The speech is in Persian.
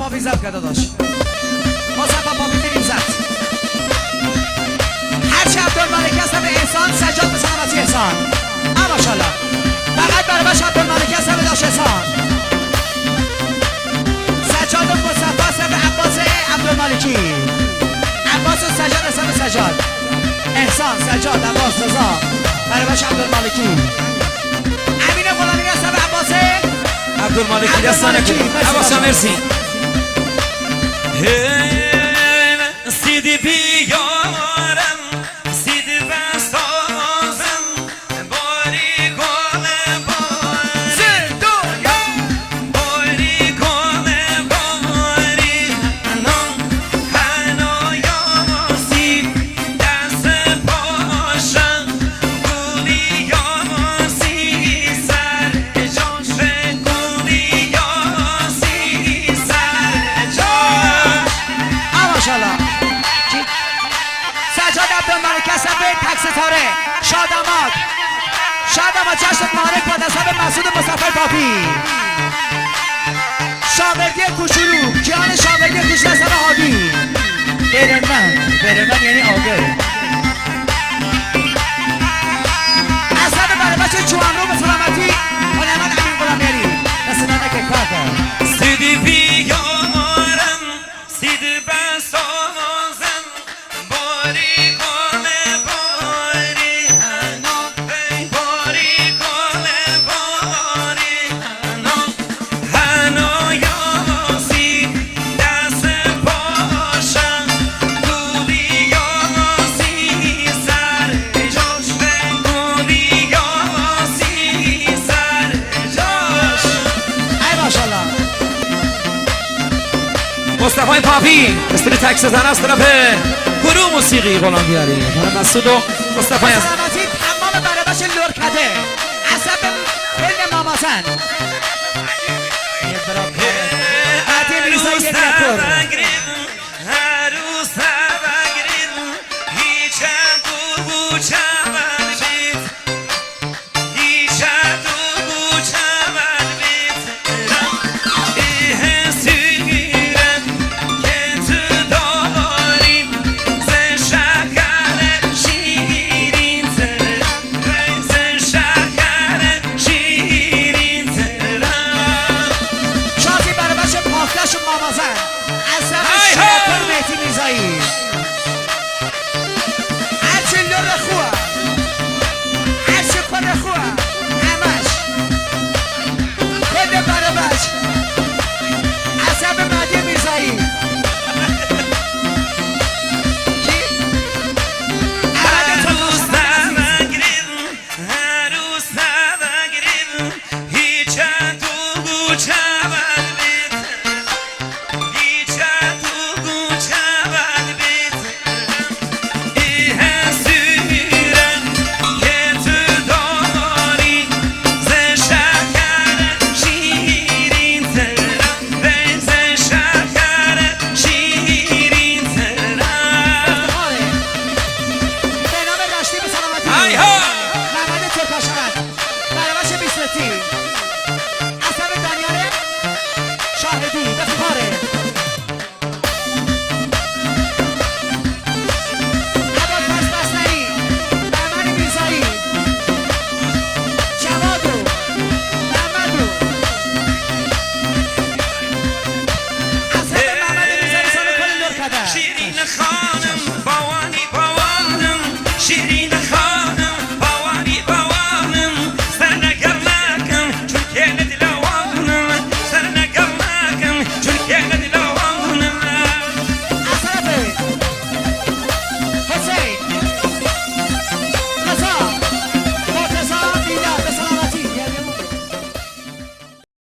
پاپی زب کرده داشت مصطفی پاپی میریم زد هرچی عبدالملک هست به احسان سجاد به سلامتی احسان ماشاءالله فقط برای بچه عبدالملک هست به داشت احسان سجاد مصطفی هست به عباس عبدالملکی عباس و سجاد هست به سجاد احسان سجاد عباس رضا برای بچه عبدالملکی امین غلامی هست به عباس عبدالملکی دستانه کنید عباس مرسی سیدی بیارم سیدی بسازم باری گل باری باری گل باری هنایا سی دست پاشم گولی یا سی سر جاش گولی یا سی سر جاش ماشاءالله سجاد عبدالملک هستن به تک ستاره شاداماد جشن مبارک با دستان مسعود مصطفی پاپی شاگردی کوچولو کیان شاگردی کوچولو هستن هادی برمن یعنی آگر اصلا برای بچه جوانرو به سلامتی هنرمند امین غلامیری دست ننکه کار کرد سیدی بیارم سیدی بسازم باری گل باری باری گل باری هنایا سی دست پاشم گولی یا سی سر جاش گولی یا سی سر جاش ای ماشاءالله مصطفی پاپی استری تک زدن از طرف گروه موسیقی غلامیاری مسعود و مصطفی سلامتی تمام برای بچه لورکده عصب فیلم ماماسن